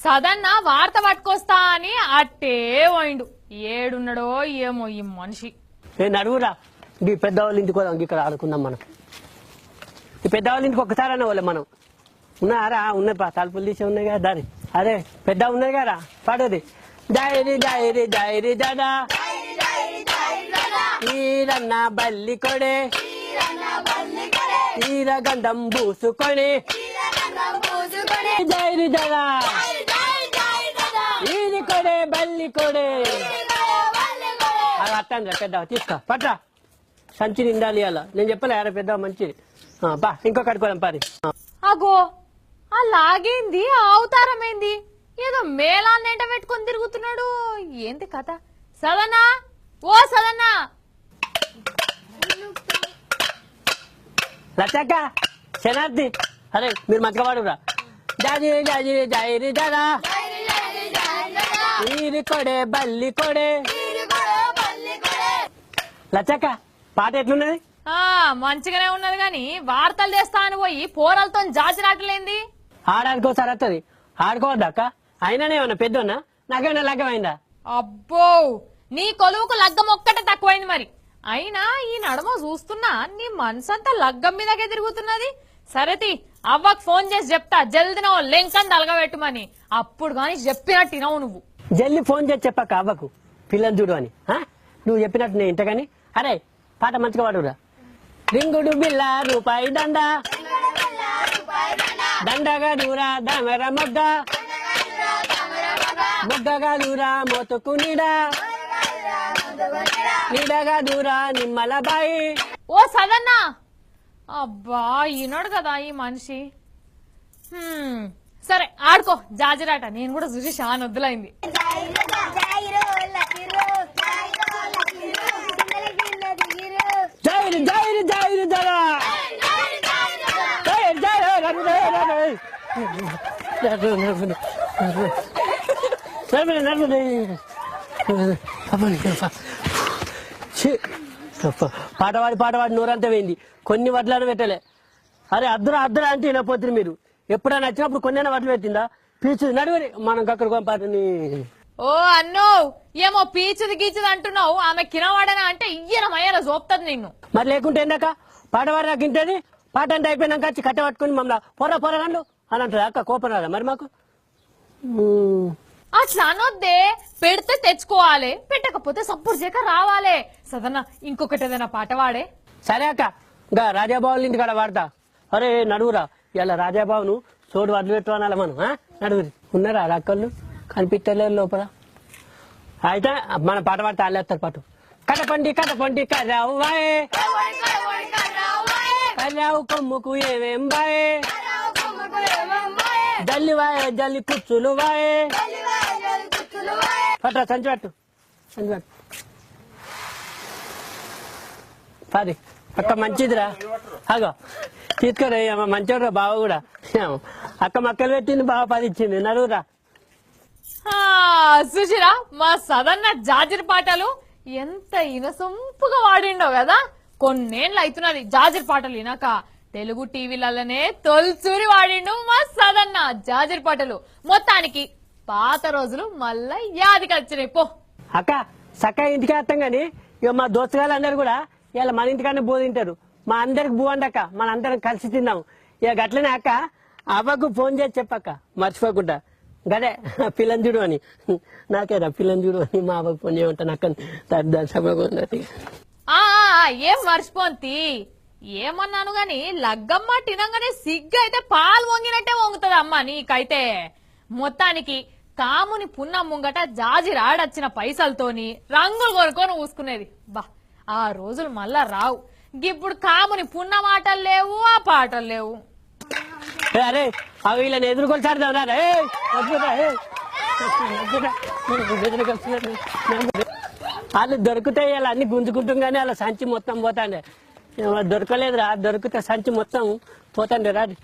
సదన్న వార్త పట్టుకొస్తా అని అట్టే పోయిండు. ఏడున్నాడో ఏమో ఈ మనిషి. నడువురా, ఈ పెద్దవాళ్ళ ఇంటికి పోదాం, ఇక్కడ ఆడుకుందాం మనం. ఈ పెద్దవాళ్ళ ఇంటికి ఒక్కసారి అన్న వాళ్ళే మనం. ఉన్నారా? ఉన్నాయి, తలుపులు తీసే ఉన్నాయి కదా దారి. అరే పెద్ద ఉన్నాయి కదా, పాడేది డైరీ డైరీ డైరీ దాదా ఈరన్న బల్లి కొడే ఈర గంధం పూసుకొని డైరీ దాదా ఈది కొడే బల్లి కొడే. అది అట్టండి పెద్ద తీసుకో పట్రా, సంచి నిండాలి అలా. నేను చెప్పలే అరే పెద్ద మంచిది. బా ఇంకొకటి కూడా పారి. అగో ఆ లాగేంది, ఆ అవతారమేంది, ఏదో మేళాన్ని ఎంట పెట్టుకొని తిరుగుతున్నాడు. ఏంది కథ? సదన్నా, ఓ సదన్నా. లచ్చక్క శనార్థి, అరే మీరు మంచిగా వాడురా. జాజిరి జాజిరి జాయిరి దాదా ఈరి కొడే బల్లి కొడే. లచ్చక్క పాట ఎట్లున్నది? మంచిగానే ఉన్నది గాని వార్తలు తెస్తా అని పోయి పోరాలతో జాజిరాటలేంది. ఆడానికోసారి వస్తుంది, ఆడుకోవద్దక్క. అయినానే ఏమన్నా పెద్దోన్నా, నాకేమన్నా లగ్గమైందా? అబ్బో నీ కొలువుకు లగ్గం ఒక్కటే తక్కువైంది మరి. అయినా ఈ నడమ చూస్తున్నా నీ మనసంతా లగ్గం మీదకే తిరుగుతున్నది. సరేతి అవ్వకు ఫోన్ చేసి చెప్తా, జల్దిన లెంకని తలగబెట్టుమని. అప్పుడు గాని చెప్పినట్టు వినవు నువ్వు. జల్ది ఫోన్ చేసి చెప్పక్క అవ్వకు పిల్లని చూడు అని. నువ్వు చెప్పినట్టు నేను ఇంతగాని. అరే పాట మంచిగా వాడురా. రింగుడు బిల్ల రూపాయి దండ దండగా దూరా దామర మొగ్గ మొగ్గగా దూరా మోతుకు నీడా నీడగా దూరా నిమ్మల బాయి. ఓ సదన్నా, అబ్బా ఈనాడు కదా ఈ మనిషి. సరే ఆడుకో జాజిరాట, నేను కూడా చూసి చాలా వద్దులైంది. జైరు జైరు జైరు జరా పాటవాడి నోరంతా పోయింది. కొన్ని వడ్లను పెట్టలే. అరే అద్దురా అద్దురా అంటే వినపోతుంది మీరు. ఎప్పుడైనా వచ్చినప్పుడు కొన్ని వడ్లు పెట్టిందా? పీచు నడువని మనం అక్కడ పాటని. ఓ అన్నో ఏమో పీచుది గీచుది అంటున్నావు. ఆమె కినవాడనా అంటే ఇయ్యనమయ్యన చూపుతుంది నిన్ను. మరి లేకుంటే ఏందాక పాటవాడి నాకు ఇంటది. పాట అంటే అయిపోయినాక వచ్చి కట్ట పట్టుకుని మమ్మల్ని పొర పొరగాళ్ళు అని అంటారు. అక్క కోపం రాదా మరి మాకు? అట్లా అనొద్దే, పెడితే తెచ్చుకోవాలి, పెట్టకపోతే సపోర్ట్ చేయక రావాలి. సదన్నా ఇంకొకటి ఏదైనా పాట వాడే. సరే అక్క, ఇంకా రాజాబాబుల ఇంటి కాడ వాడతా. అరే నడువురా, ఇలా రాజాబాబును చోటు వడ్లు పెట్టుకోవాలి మనం. నడువురి ఉన్నారా అక్కళ్ళు? కనిపించలేదు లోపల. అయితే మన పాట పాడితే ఆలేస్తారు పాటు. కటపండి కటపండి కర్రావువాయే కర్రావు కొమ్ముకు ఏమేం బాయే జల్లి వాయే జల్లి కుచ్చులు వాయే. పట్రా సంచి పట్టు, సంచి పట్టు. పది అక్క మంచిదిరా. అగో తీసుకోరా, మంచిగా బావ కూడా. అక్క మక్కలు పెట్టింది, బావ 10 ఇచ్చింది. నడువురా. సుశిరా మా సదన్న జాజిరి పాటలు ఎంత ఇనసొంపుగా వాడిండో కదా. కొన్నేళ్ళు అవుతున్నది జాజిరి పాటలు వినాక. తెలుగు టీవీలలోనే తొలిచూరి వాడిండు మా సదన్న జాజిరి పాటలు. మొత్తానికి పాత రోజులు మళ్ళా యాదికి వచ్చినాయి పో. అక్క చక్కగా ఇంటికి వస్తాం గాని ఇక మా దోస్తుగాళ్ళు అందరు కూడా ఇలా మన ఇంటికన్నా బో తింటారు. మా అందరికి బో అండక్క, మన అందరం కలిసి తిన్నాం. ఇక గట్లనే అక్క అవ్వకు ఫోన్ చేసి చెప్పక్క మర్చిపోకుండా. గదే పిల్లని చూడు అని, నాకేరా పిల్లని చూడు అని మా అవ్వకు ఫోన్ చేయమంటాను అక్క. ఏం మర్చిపోంతి ఏమన్నాను గాని లగ్గమ్మ తినంగానే సిగ్గు అయితే పాలు వంగినట్టే వంగుతుంది అమ్మ నీకైతే. మొత్తానికి కాముని పున్నం ముంగట జాజి రాడొచ్చిన పైసలతోని రంగులు కొనుక్కొని ఊసుకునేది. బా ఆ రోజులు మళ్ళా రావు. ఇప్పుడు కాముని పున్న మాటలు లేవు, ఆ పాటలు లేవు. అరే అవి వీళ్ళని ఎదుర్కొలిసారు వాళ్ళు దొరుకుతాయి. అలా అన్ని గుంజుకుంటుంగానే అలా సంచి మొత్తం పోతాండే. దొరకలేదురా, దొరికితే సంచి మొత్తం పోతాండే రాదు.